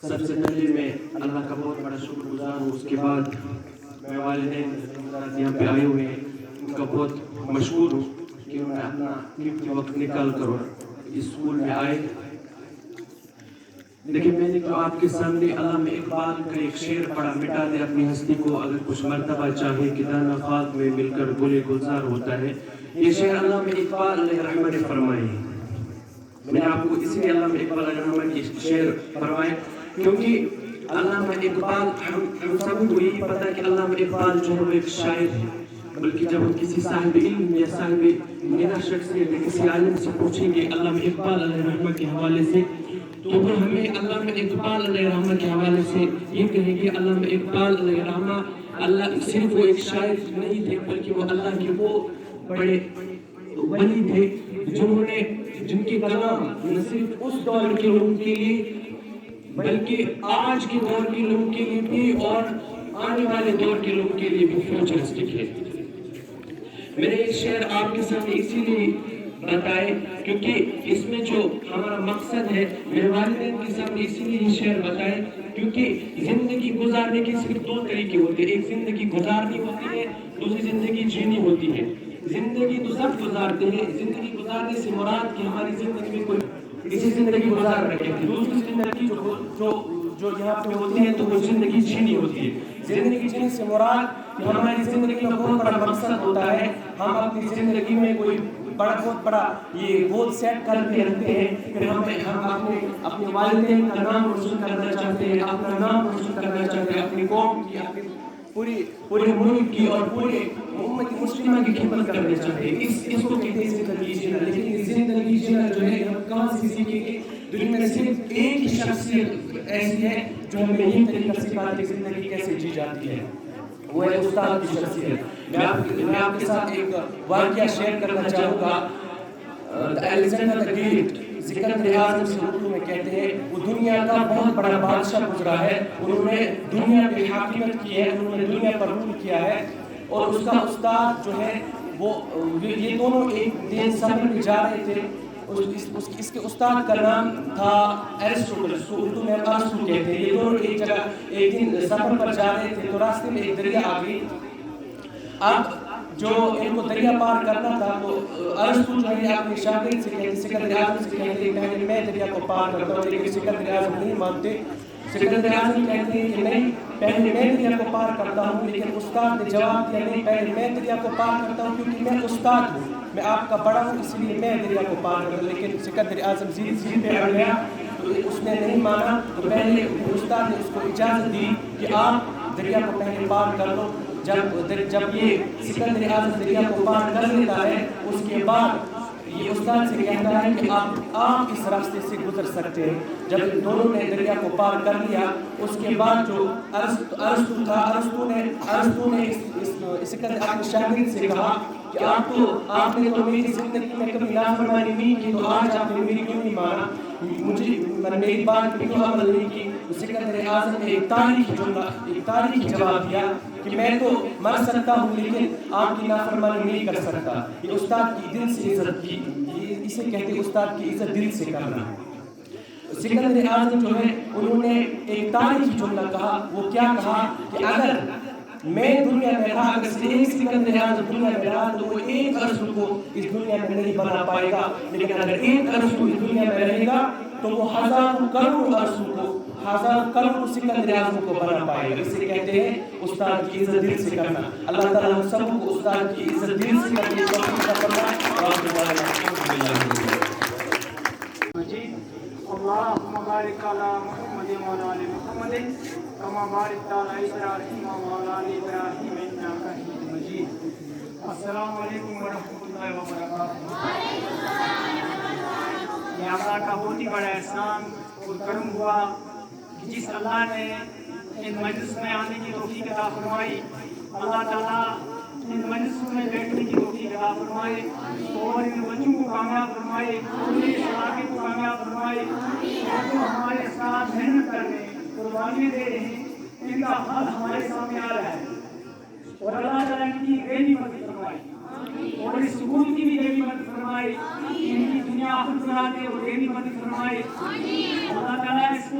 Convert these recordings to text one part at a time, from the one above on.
سب سے پہلے میں اللہ کا بہت بڑا شکر گزار ہوں. اس کے بعد میں والدین یہاں پہ آئے ہوئے ہیں, ان کا بہت مشکور ہوں کہ انہوں نے اپنا قیمتی وقت نکال کر اس اسکول میں آئے. لیکن میں نے تو آپ کے سامنے علامہ اقبال کا ایک شعر پڑھا, مٹا دے اپنی ہستی کو اگر کچھ مرتبہ چاہے کہ دانا خاک میں مل کر گلے گلزار ہوتا ہے. یہ شعر علامہ اقبال علیہ رحمہ نے فرمائی. میں نے آپ کو اس لیے علامہ اقبال علیہ رحمہ کی شعر فرمائے کیونکہ علامہ اقبال ہم سب کو یہی پتہ ہے کہ علامہ اقبال جو ہے وہ ایک شاعر ہے, بلکہ جب ہم کسی صاحب علم یا صاحب میرا شخصیت یا کسی عالم سے پوچھیں گے علامہ اقبال علیہ رحمہ کے حوالے سے, تو وہ ہمیں علامہ اقبال علیہ رحمہ کے حوالے سے یہ کہیں گے علامہ اقبال علیہ رحمہ اللہ صرف وہ ایک شاعر نہیں تھے بلکہ وہ اللہ کے وہ بڑے ولی تھے جن کے کلام نہ صرف اس دور کے لوگوں کے لیے بلکہ آج کے دور کے لوگوں کے لیے بھی اور آنے والے دور کے لوگوں کے لیے بھی فیوچرسٹک ہے. میں نے یہ شعر آپ کے سامنے اسی لیے بتائے کیونکہ اس میں جو ہمارا مقصد ہے, میرے والدین کے سامنے اسی لیے یہ شعر بتائے کیونکہ زندگی گزارنے کے صرف دو طریقے ہوتے ہیں. ایک زندگی گزارنی ہوتی ہے, دوسری زندگی جینی ہوتی ہے. زندگی تو سب گزارتے ہیں, زندگی گزارنے سے مراد کہ ہماری زندگی میں کوئی اسی زندگی گزار رکھے تھے. دوسری زندگی جو یہاں پہ ہوتی ہے تو وہ زندگی جینی ہوتی ہے. زندگی جینے سے مراد کہ ہماری زندگی میں بہت بڑا مقصد ہوتا ہے, ہم اپنی زندگی میں کوئی بہت بڑا یہ گول سیٹ کر کے رکھتے ہیں, پھر ہم اپنے والدین کا نام روشن کرنا چاہتے ہیں, اپنا نام روشن کرنا چاہتے ہیں, اپنی قوم کی, اپنی پورے ملک کی اور پورے امت مسلمہ کی خدمت کرنا چاہتے ہیں. اس کو کہتے ہیں زندگی جینا. لیکن زندگی جینا جو ہے ہم کہاں سے سیکھیں گے؟ دنیا میں صرف ایک ہی شخصیت ایسی ہے جو ہمیں یہی طریقہ سکھاتی ہے زندگی کیسے جی جاتی ہے, وہ ہے استاد کی شخصیت. میں آپ کے ساتھ ایک واقعہ شیئر کرنا چاہوں گا. الیگزینڈر دی گریٹ, سکندر اعظم سے اردو میں کہتے ہیں, وہ دنیا کا بہت بڑا بادشاہ گزرا ہے. انہوں نے دنیا پہ حاکمیت کی ہے, انہوں نے دنیا پر رول کیا ہے, اور اس کا استاد جو ہے وہ یہ دونوں ایک دن سفر میں جا رہے تھے. اس کے استاد کا نام تھا ایرسٹوٹل, اردو میں ارسطو کہتے ہیں. یہ دونوں ایک جگہ ایک دن سفر پر جا رہے تھے تو راستے میں ایک دریا آ گئی. اب جو ان کو دریا پار کرنا تھا تو ارسطو جو ہے اپنے شاگرد سے کہتے, سکندر اعظم سے کہتے پہلے میں دریا کو پار کرتا ہوں, لیکن سکندر اعظم نہیں مانتے. سکندر اعظم کہتے ہیں کہ نہیں, پہلے میں دریا کو پار کرتا ہوں. لیکن استاد نے جواب دیا نہیں, پہلے میں دریا کو پار کرتا ہوں کیونکہ میں استاد ہوں, میں آپ کا بڑا ہوں, اس لیے میں دریا کو پار کرتا ہوں. لیکن سکندر اعظم ضد پہ اڑ گیا تو اس نے نہیں مانا. تو پہلے استاد نے اس کو اجازت دی کہ آپ دریا کو پہلے پار کر لو. جب یہ سکندر اعظم دریا کو پار کر لیتا ہے, اس کے بعد یہ استاد سے کہتا ہے کہ آپ اس راستے سے گزر سکتے ہیں. جب دونوں نے دریا کو پار کر لیا, اس کے بعد جو ارسطو تھا, ارسطو نے سکندر اپنے شاگرد سے کہا کہ آپ نے تو میری زندگی میں کبھی نافرمانی نہیں کی, تو آج آپ نے میری کیوں نہیں مانا, میری بات پہ کیوں عمل نہیں کی؟ سکندر اعظم نے ایک تاریخی جواب دیا کہ میں تو مر سکتا ہوں لیکن آپ کی نافرمانی نہیں کر سکتا. یہ استاد کی دل سے عزت کی, اسے کہتے استاد کی عزت دل سے کرنا. سکندر اعظم جو ہے انہوں نے ایک تاریخی جملہ کہا. وہ کیا کہا کہ اگر میں دنیا میں رہا, اگر سے ایک سکندر اعظم دنیا میں رہا تو وہ ایک ارسطو کو اس دنیا میں نہیں بنا پائے گا, لیکن اگر ایک ارسطو اس دنیا میں رہے گا تو وہ ہزاروں کروڑ ارسطو کو, ہزار کروڑ سکندر اعظم کو بنا پائے گا. اسے کہتے ہیں استاد کی عزت دل سے کرنا. اللہ تعالیٰ ہم سب کو استاد کی عزت دل سے کرنے کی توفیق عطا فرمائے. اللهم بارك على محمد وعلى ال محمد كما باركت على ابراهيم وعلى ال ابراهيم انك حميد مجيد. السلام علیکم ورحمۃ اللہ وبرکاتہ. یہ اللہ کا بہت ہی بڑا احسان اور کرم ہوا کہ جس اللہ نے ان مجلس میں آنے کی توفیق عطا فرمائی, اللہ تعالیٰ ان مجلسوں میں بیٹھنے کی توفیق عطا فرمائے اور ان بچوں کو کامیاب فرمائے, ان کے علاقے کو کامیاب فرمائے. جو ہمارے ساتھ محنت کر رہے ہیں, قربانیاں دے رہے ہیں, ان کا حل ہمارے سامنے آ رہا ہے, اور اللہ تعالیٰ ان کی غیبی مدد فرمائے اور اس سکول کی بھی غیبی مدد فرمائے, ان کی دنیا خود بنا دے اور غیبی مدد فرمائے. اللہ تعالیٰ اس کو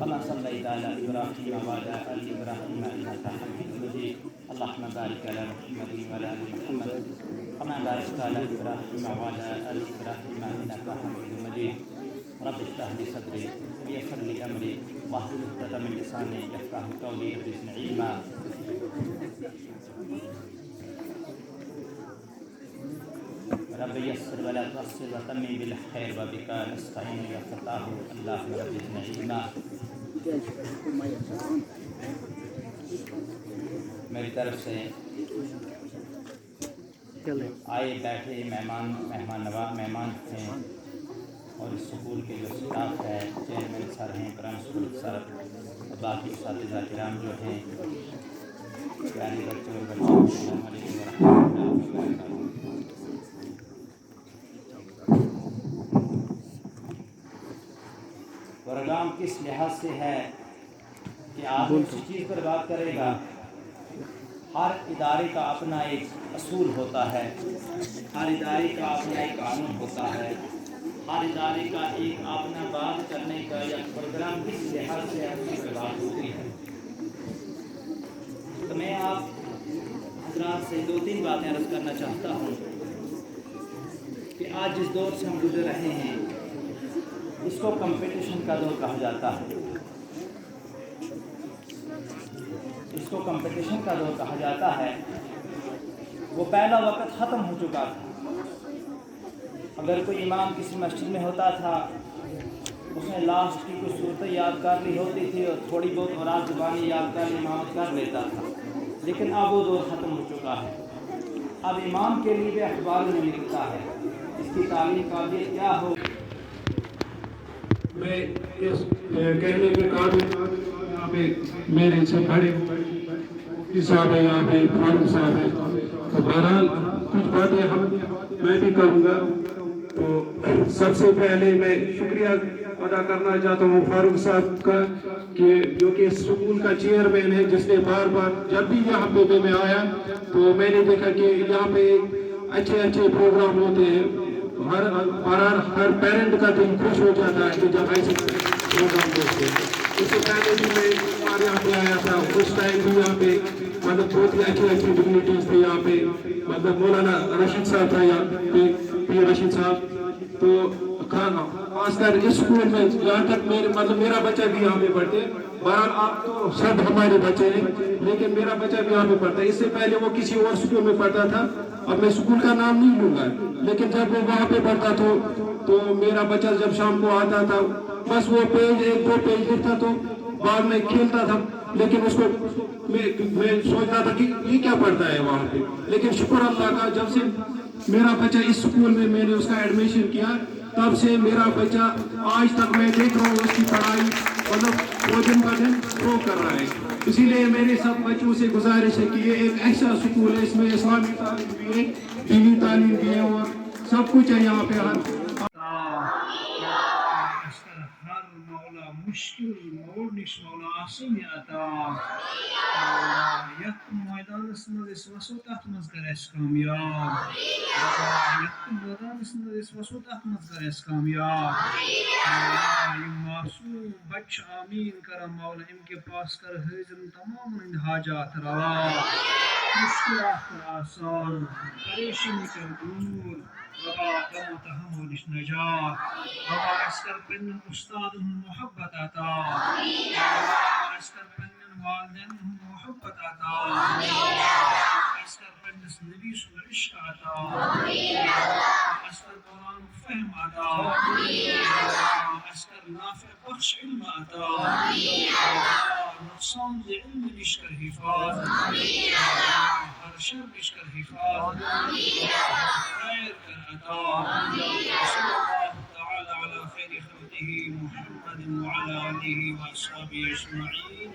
كما صليت على إبراهيم وعلى آل إبراهيم إنك حميد مجيد. اللهم بارك على محمد وعلى آل محمد كما باركت على إبراهيم وعلى آل إبراهيم إنك إنك حميد مجيد رب اشرح لي صدري ويسر لي أمري واحلل عقدة من لساني يفقهوا قولي رب زدني علما رب يسر ولا تعسر وتمم بالخير وبك نستعين يا فتاح اللهم رب زدني علما. میری طرف سے آئے بیٹھے مہمان ہیں اور اس سکول کے جو اسٹاف ہے چیئرمین سر ہیں پرنسپل سر اور باقی اساتذہ کرام جو ہیں پیارے بچے اور بچے السلام علیکم ورحمۃ اللہ وبرکاتہ. پروگرام کس لحاظ سے ہے کہ آپ اسی چیز پر بات کرے گا. ہر ادارے کا اپنا ایک اصول ہوتا ہے, ہر ادارے کا اپنا ایک قانون ہوتا ہے, ہر ادارے کا ایک اپنا بات کرنے کا یا پروگرام کس لحاظ سے اپنی بات ہوتی ہے. تو میں آپ حضرات سے 2-3 باتیں عرض کرنا چاہتا ہوں کہ آج جس دور سے ہم گزر رہے ہیں اس کو کمپٹیشن کا دور کہا جاتا ہے. اس کو کمپٹیشن کا دور کہا جاتا ہے. وہ پہلا وقت ختم ہو چکا تھا. اگر کوئی امام کسی مسجد میں ہوتا تھا اس نے لاسٹ کی کچھ صورتیں یاد کر لی ہوتی تھی اور تھوڑی بہت مراد زبانی یاد کر لی امامت کر لیتا تھا. لیکن اب وہ دور ختم ہو چکا ہے. اب امام کے لیے بھی اخبار میں لکھتا ہے اس کی تعلیم قابلیت کیا ہو. میں اس کہنے کے قابل یہاں پہ میرے سے بڑے مفتی صاحب ہیں, یہاں پہ فاروق صاحب ہیں, تو بہرحال کچھ باتیں میں بھی کروں گا. تو سب سے پہلے میں شکریہ ادا کرنا چاہتا ہوں فاروق صاحب کا کہ جو کہ اسکول کا چیئرمین ہے, جس نے بار بار جب بھی یہاں پہ میں آیا تو میں نے دیکھا کہ یہاں پہ اچھے پروگرام ہوتے ہیں. ہر پیرنٹ کا دل خوش ہو جاتا ہے کہ جب ایسے پروگرام دیکھتے ہیں. اس سے پہلے بھی میں ہمارے یہاں پہ آیا تھا, اس ٹائم بھی یہاں پہ مطلب بہت ہی اچھی ڈگنیٹیز تھے یہاں پہ. مطلب مولانا رشید صاحب تھا یہاں پہ, پی رشید صاحب. تو خاص کر اس اسکول میں جہاں تک میرا بچہ بھی یہاں پہ پڑھتے. بہرحال آپ تو سب ہمارے بچے ہیں لیکن میرا بچہ بھی یہاں پہ پڑھتا ہے. اس سے پہلے وہ کسی اور اسکول میں پڑھتا تھا. اب میں اسکول کا نام نہیں لوں گا, لیکن جب وہ وہاں پہ پڑھتا تھا تو میرا بچہ جب شام کو آتا تھا بس وہ 1-2 پیج لکھتا تو بعد میں کھیلتا تھا. لیکن اس کو میں سوچتا تھا کہ یہ کیا پڑھتا ہے وہاں پہ. لیکن شکر اللہ کا جب سے میرا بچہ اس اسکول میں نے اس کا ایڈمیشن کیا تب سے میرا بچہ آج تک میں دیکھ رہا ہوں اس کی پڑھائی مطلب وہ دن بہ دن گرو کر رہا ہے. اسی لیے میرے سب بچوں سے گزارش ہے کہ یہ ایک ایسا اسکول ہے, اس میں اسلامی تعلیم بھی ہے, دینی تعلیم بھی ہے اور سب کچھ ہے یہاں پہ. مولا مشکل موڑ نش مولا آسان عطا. یتھ میدانس مز وسو تتھ مز کر اس کامیاب. یتھ میدانس مز وسو تتھ مز کر اس کامیاب. یم معصوم بچہ آمین کرم مولا ام کے پاس کر حاضر تمام حاجات روا. مشکلات کر آسان, پریشانی کر دور. ربا غم و تحمل نجات. ربا اسکر پنن استاد محبت عطا. ربا اسکر پنن والدین محبت عطا. اسکر پنس نبی سن عشق عطا. اسکر قرآن فهم عطا. اسکر نافع بخش علم عطا. نقصان علم نشکر حفاظ. ہر شر نشکر حفاظ. خیر کر عطا. صلی اللہ تعالی علی خیر خلقه محمد وعلى آله وأصحابه أجمعين.